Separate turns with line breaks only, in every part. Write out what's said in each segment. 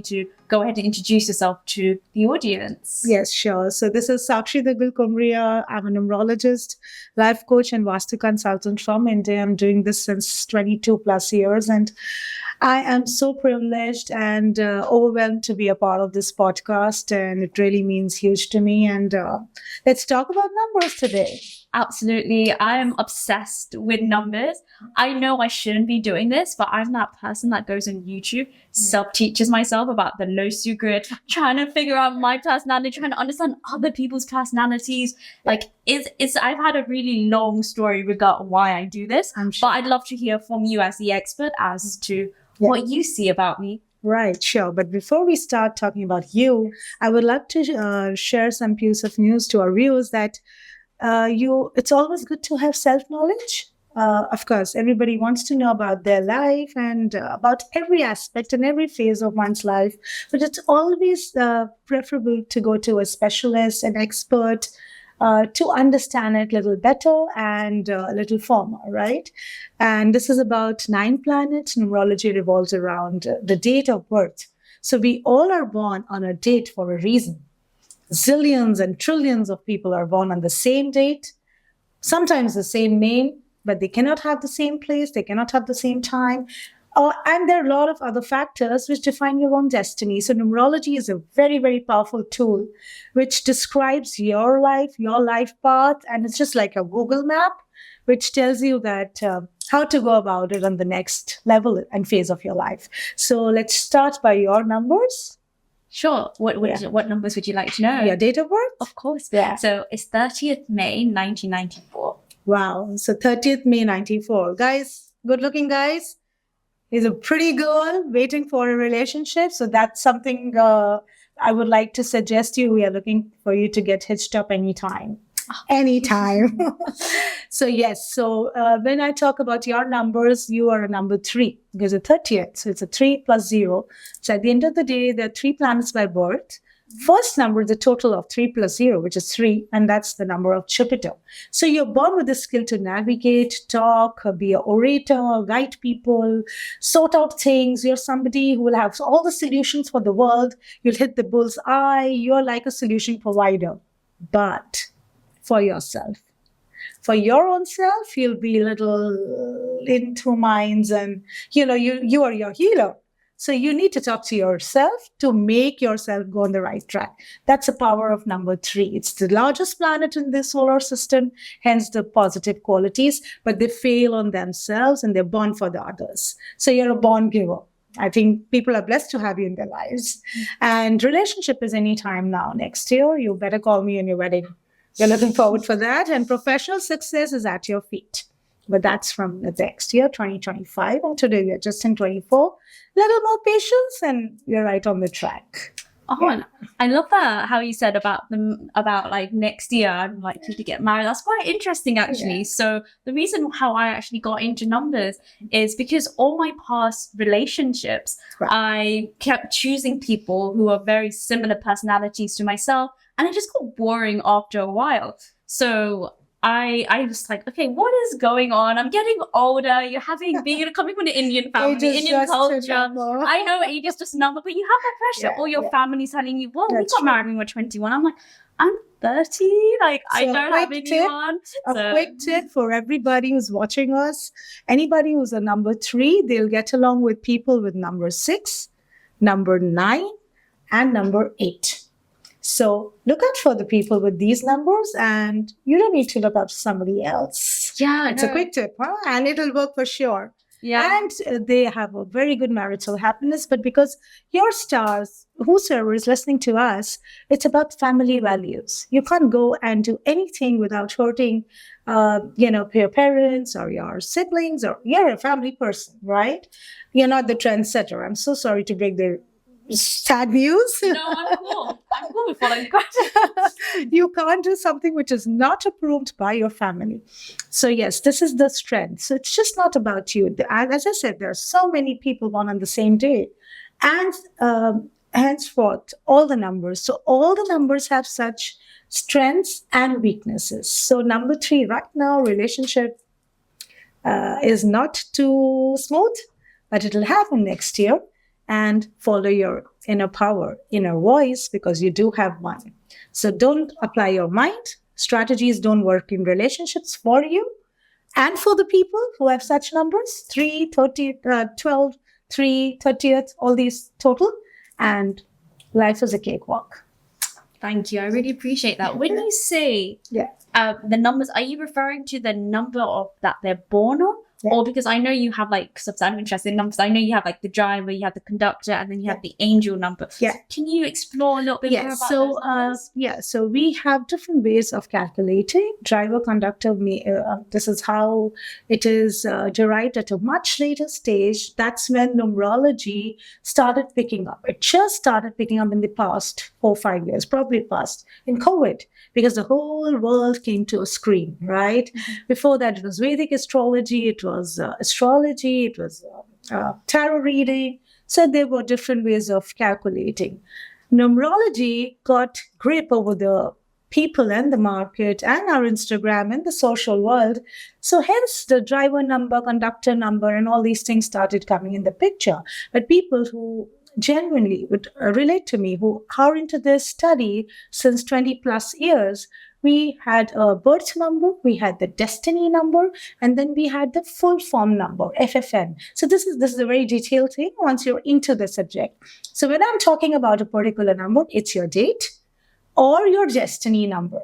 to go ahead and introduce yourself to the audience.
Yes, sure. So this is Sakshi Duggal Kumriya. I'm a numerologist, life coach, and Vastu consultant from India. I'm doing this since 22 plus years. And I am so privileged and overwhelmed to be a part of this podcast. And it really means huge to me. And let's talk about numbers today.
Absolutely. I am obsessed with numbers. I know I shouldn't be doing this, but I'm that person that goes on YouTube, self-teaches myself about the low secret, trying to figure out my personality, trying to understand other people's personalities. Like, I've had a really long story regarding why I do this, but I'd love to hear from you as the expert as to what you see about me.
Right, sure. But before we start talking about you, I would love to share some piece of news to our viewers that it's always good to have self-knowledge. Of course, everybody wants to know about their life and about every aspect and every phase of one's life. But it's always preferable to go to a specialist, an expert, to understand it a little better and a little firmer, right? And this is about 9 planets. Numerology revolves around the date of birth. So we all are born on a date for a reason. Zillions and trillions of people are born on the same date, sometimes the same name, but they cannot have the same place, they cannot have the same time. And there are a lot of other factors which define your own destiny. So numerology is a very, very powerful tool which describes your life path. And it's just like a Google map, which tells you that how to go about it on the next level and phase of your life. So let's start by your numbers.
Sure. What numbers would you like to know?
Your date of birth?
Of course.
Yeah.
So it's 30th May, 1994.
Wow. So 30th May, 94. Guys, good looking guys. He's a pretty girl waiting for a relationship. So that's something I would like to suggest you. We are looking for you to get hitched up anytime. Anytime. So yes. So when I talk about your numbers, you are a number 3 because it's 30th. So it's a 3 plus 0. So at the end of the day, there are 3 planets by birth. First number is the total of 3 plus 0, which is 3. And that's the number of Jupiter. So you're born with the skill to navigate, talk, be an orator, guide people, sort out things. You're somebody who will have all the solutions for the world. You'll hit the bull's eye. You're like a solution provider. But for yourself. For your own self, you'll be a little in 2 minds and, you are your healer. So you need to talk to yourself to make yourself go on the right track. That's the power of number 3. It's the largest planet in the solar system, hence the positive qualities, but they fail on themselves and they're born for the others. So you're a born giver. I think people are blessed to have you in their lives. And relationship is any time now. Next year, you better call me in your wedding. You're looking forward for that. And professional success is at your feet. But that's from the next year, 2025. And today we are just in 24. Little more patience and you're right on the track.
Oh, yeah. I love that, how you said about like next year, I'm likely to get married. That's quite interesting, actually. Yeah. So the reason how I actually got into numbers is because all my past relationships, I kept choosing people who are very similar personalities to myself. And it just got boring after a while. So I was like, okay, what is going on? I'm getting older. You're coming from the Indian family, Indian culture. I know age is just a number, but you have that pressure. All your family's telling you, well, we got married when we were 21. I'm like, I'm 30. Like, so I don't have anyone.
A quick tip for everybody who's watching us. Anybody who's a number 3, they'll get along with people with number 6, number 9, and number 8. So look out for the people with these numbers and you don't need to look out for somebody else.
Yeah,
it's a quick tip, and it'll work for sure.
Yeah.
And they have a very good marital happiness. But because your stars, whosoever is listening to us, it's about family values. You can't go and do anything without hurting, your parents or your siblings, or you're a family person, right? You're not the trendsetter. I'm so sorry to break the sad news.
No, I'm cool. I'm cool with following questions.
You can't do something which is not approved by your family. So yes, this is the strength. So it's just not about you. As I said, there are so many people born on the same day. And henceforth, all the numbers. So all the numbers have such strengths and weaknesses. So number 3, right now, relationship is not too smooth, but it'll happen next year. and follow your inner power, inner voice, because you do have one. So don't apply your mind. Strategies don't work in relationships for you and for the people who have such numbers 3, 30, 12, 3, 30th, all these total. And life is a cakewalk.
Thank you. I really appreciate that. When you say the numbers, are you referring to the number of that they're born on? Yeah. Or because I know you have like substantial interest in numbers. I know you have like the driver, you have the conductor, and then you have the angel number.
Yeah.
Can you explore a little bit more about those numbers?
So we have different ways of calculating driver, conductor. This is how it is derived at a much later stage. That's when numerology started picking up. It just started picking up in the past 4 or 5 years, probably past in COVID, because the whole world came to a screen, right? Mm-hmm. Before that, it was Vedic astrology, it was astrology, it was tarot reading. So there were different ways of calculating. Numerology got grip over the people and the market and our Instagram and the social world. So hence the driver number, conductor number, and all these things started coming in the picture. But people who genuinely would relate to me, who are into this study since 20 plus years, we had a birth number, we had the destiny number, and then we had the full form number, FFN. So this is a very detailed thing once you're into the subject. So when I'm talking about a particular number, it's your date or your destiny number.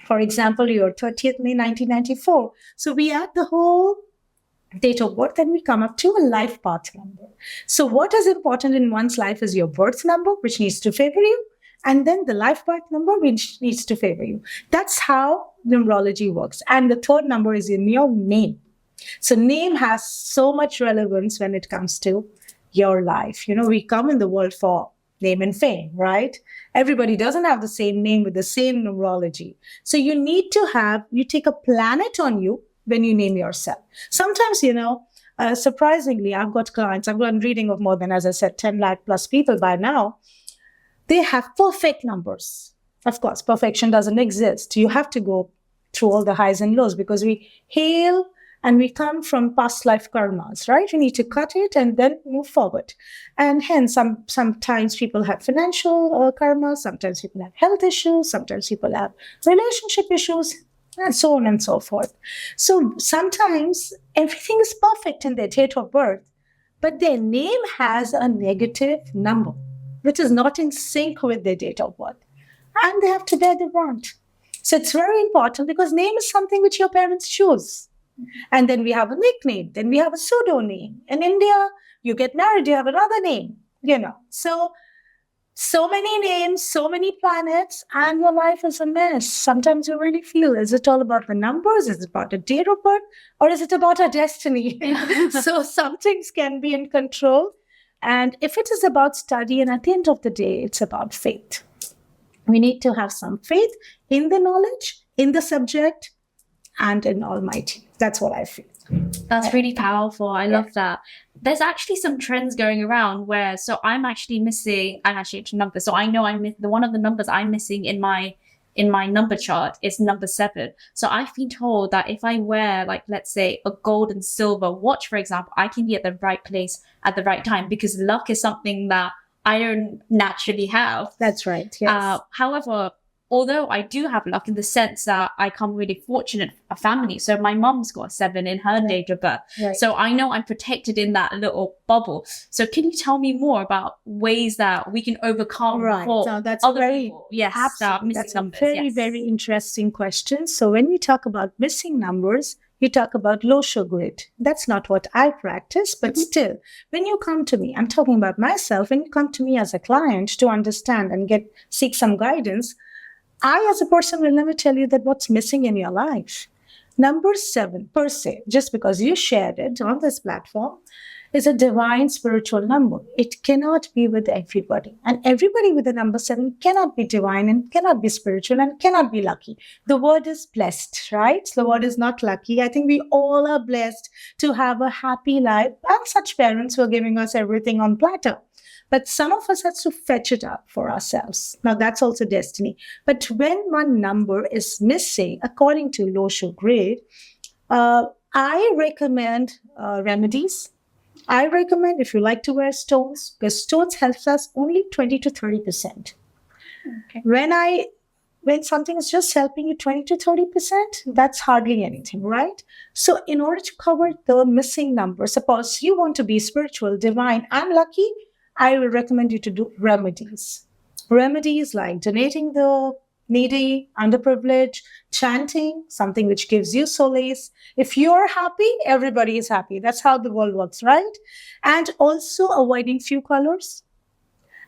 For example, your 30th May 1994. So we add the whole date of birth and we come up to a life path number. So what is important in one's life is your birth number, which needs to favor you, and then the life path number, which needs to favor you. That's how numerology works. And the third number is in your name. So name has so much relevance when it comes to your life. You know, we come in the world for name and fame, right? Everybody doesn't have the same name with the same numerology. So you need to you take a planet on you when you name yourself. Sometimes, surprisingly, I've got clients, I've done reading of more than, as I said, 10 lakh plus people by now. They have perfect numbers. Of course, perfection doesn't exist. You have to go through all the highs and lows because we hail and we come from past life karmas, right? We need to cut it and then move forward. And hence, sometimes people have financial karma, sometimes people have health issues, sometimes people have relationship issues, and so on and so forth. So sometimes everything is perfect in their date of birth, but their name has a negative number, which is not in sync with their date of birth. And they have to bear the brunt. So it's very important because name is something which your parents choose. And then we have a nickname, then we have a pseudo name. In India, you get married, you have another name, So many names, so many planets, and your life is a mess. Sometimes you really feel, is it all about the numbers? Is it about a date of birth? Or is it about our destiny? So some things can be in control. And if it is about study, and at the end of the day, it's about faith. We need to have some faith in the knowledge, in the subject, and in Almighty. That's what I feel.
That's really powerful. I love that. There's actually some trends going around where, so I'm actually missing, I'm actually a number. So I know one of the numbers I'm missing in my number chart is number 7. So I've been told that if I wear, like, let's say a gold and silver watch, for example, I can be at the right place at the right time because luck is something that I don't naturally have.
That's right. Yes.
However, although I do have luck in the sense that I come really fortunate a family. So my mom's got a 7 in her date of birth. Right. So I know I'm protected in that little bubble. So can you tell me more about ways that we can overcome
so that's
other people? Yes,
absolutely.
That's
numbers. A very interesting question. So when we talk about missing numbers, you talk about Losho grid. That's not what I practice, but still, when you come to me, I'm talking about myself, when you come to me as a client to understand and seek some guidance, I, as a person, will never tell you that what's missing in your life. Number 7, per se, just because you shared it on this platform, is a divine spiritual number. It cannot be with everybody. And everybody with the number 7 cannot be divine and cannot be spiritual and cannot be lucky. The word is blessed, right? The word is not lucky. I think we all are blessed to have a happy life and such parents who are giving us everything on platter. But some of us have to fetch it up for ourselves. Now, that's also destiny. But when one number is missing, according to Losho grid, I recommend remedies. I recommend if you like to wear stones, because stones helps us only 20 to 30%.
Okay.
When something is just helping you 20 to 30%, that's hardly anything, right? So in order to cover the missing number, suppose you want to be spiritual, divine, and lucky, I will recommend you to do remedies. Remedies like donating the needy, underprivileged, chanting, something which gives you solace. If you're happy, everybody is happy. That's how the world works, right? And also avoiding few colors.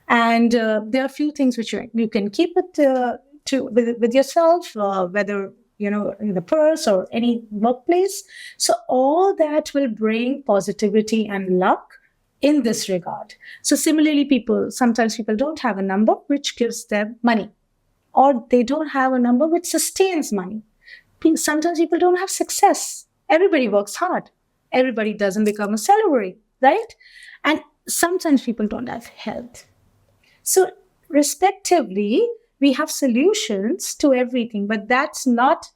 And there are a few things which you can keep it with yourself, whether in the purse or any workplace. So all that will bring positivity and luck in this regard. So similarly, sometimes people don't have a number which gives them money, or they don't have a number which sustains money. Sometimes people don't have success. Everybody works hard. Everybody doesn't become a celebrity, right? And sometimes people don't have health. So respectively, we have solutions to everything, but that's not,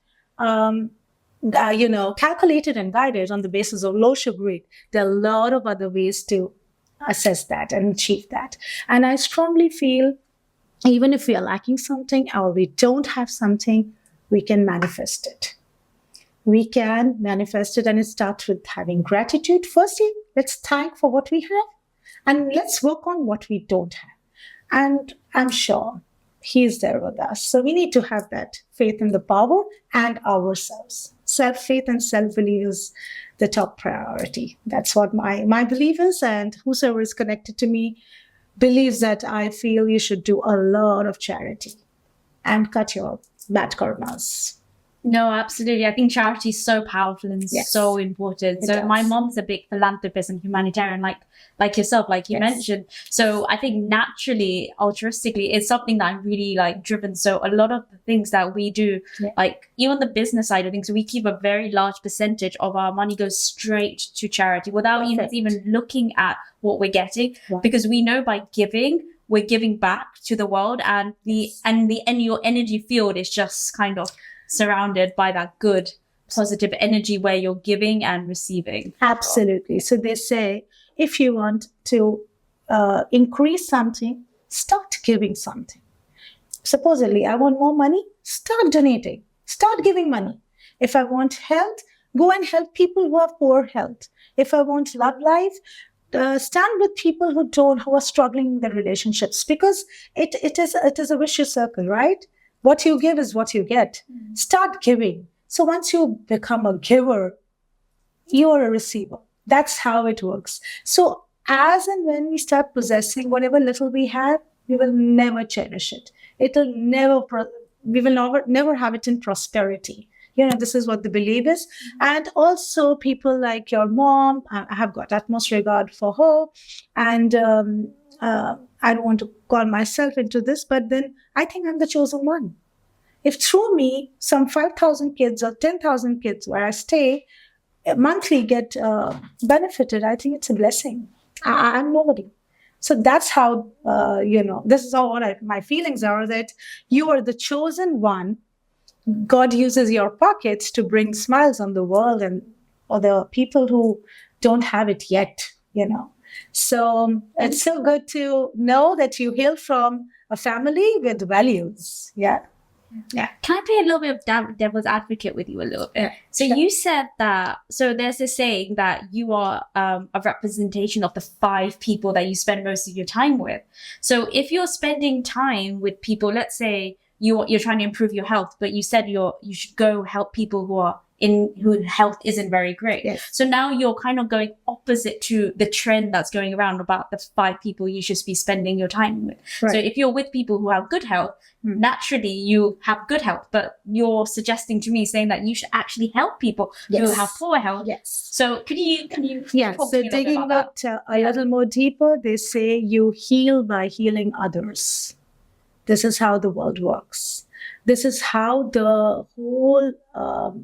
calculated and guided on the basis of low sugar rate. There are a lot of other ways to assess that and achieve that. And I strongly feel even if we are lacking something or we don't have something, we can manifest it. We can manifest it, and it starts with having gratitude. Firstly, let's thank for what we have, and let's work on what we don't have. And I'm sure He's there with us. So we need to have that faith in the power and ourselves. Self-faith and self-belief is the top priority. That's what my belief is, and whosoever is connected to me believes that I feel you should do a lot of charity and cut your bad karmas.
No, absolutely. I think charity is so powerful and so important. So my mom's a big philanthropist and humanitarian, like yourself, like you mentioned. So I think naturally, altruistically, it's something that I'm really driven. So a lot of the things that we do, like even the business side of things, we keep a very large percentage of our money goes straight to charity without even looking at what we're getting, because we know by giving, we're giving back to the world, and your energy field is just kind of surrounded by that good positive energy where you're giving and receiving.
Absolutely. So they say if you want to increase something, start giving something. Supposedly, I want more money, start donating, start giving money. If I want health, go and help people who have poor health. If I want love life, stand with people who are struggling in their relationships, because it is a vicious circle, right? What you give is what you get. Start giving. So once you become a giver, you are a receiver. That's how it works. So as and when we start possessing whatever little we have, we will never cherish it. We will never have it in prosperity. This is what the belief is. And also people like your mom, I have got utmost regard for her. And I don't want to call myself into this, but then I think I'm the chosen one. If through me, some 5,000 kids or 10,000 kids where I stay monthly get benefited, I think it's a blessing. I'm nobody. So that's how, this is all what my feelings are, that you are the chosen one. God uses your pockets to bring smiles on the world or the people who don't have it yet, So it's so good to know that you hail from a family with values. Yeah.
Can I play a little bit of devil's advocate with you a little bit? So you said that, so there's this saying that you are a representation of the 5 people that you spend most of your time with. So if you're spending time with people, let's say you're trying to improve your health, but you said you should go help people who health isn't very great.
Yes.
So now you're kind of going opposite to the trend that's going around about the 5 people you should be spending your time with.
Right.
So if you're with people who have good health, naturally you have good health, but you're suggesting to me saying that you should actually help people who have poor health.
Yes.
So can you
So digging a little more deeper, they say you heal by healing others. This is how the world works. This is how the whole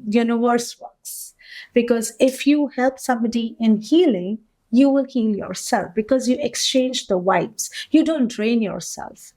universe works. Because if you help somebody in healing, you will heal yourself, because you exchange the vibes. You don't drain yourself.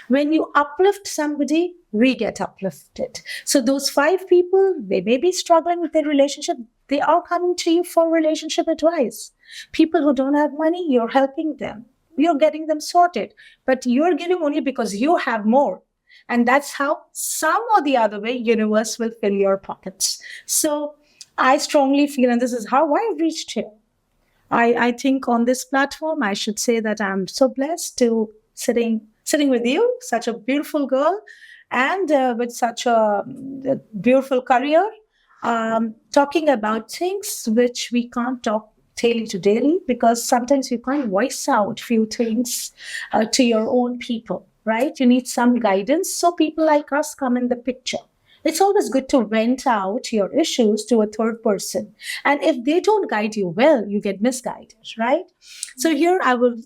When you uplift somebody, we get uplifted. So those 5 people, they may be struggling with their relationship. They are coming to you for relationship advice. People who don't have money, you're helping them. You're getting them sorted. But you're giving only because you have more. And that's how, some or the other way, universe will fill your pockets. So I strongly feel, and this is how I reached here. I think on this platform, I should say that I'm so blessed to sitting with you, such a beautiful girl, and with such a beautiful career, talking about things which we can't talk daily to daily, because sometimes you can't voice out few things to your own people, right? You need some guidance. So people like us come in the picture. It's always good to vent out your issues to a third person. And if they don't guide you well, you get misguided, right? So here I would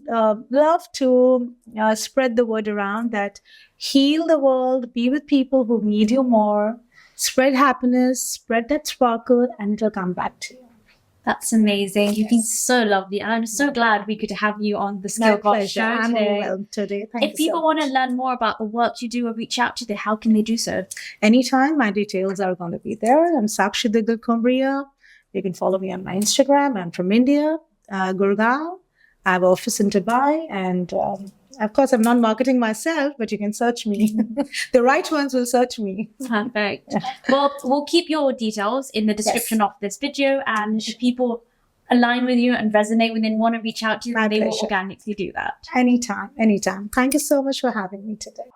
love to spread the word around that heal the world, be with people who need you more, spread happiness, spread that sparkle, and it'll come back to you.
That's amazing. You've been so lovely. And I'm so glad we could have you on the
My
Skill Box
pleasure.
show
I'm
today.
overwhelmed today. Thank
If
you
people
so
want to
much.
learn more about the work you do or reach out to you, how can they do so?
Anytime, my details are going to be there. I'm Sakshi Diggal Kumbria. You can follow me on my Instagram. I'm from India, Gurgaon. I have an office in Dubai. And of course, I'm not marketing myself, but you can search me. The right ones will search me.
Perfect. Well, we'll keep your details in the description of this video. And if people align with you and resonate with you and want to reach out to you,
My
they will
pleasure.
organically do that.
Anytime. Thank you so much for having me today.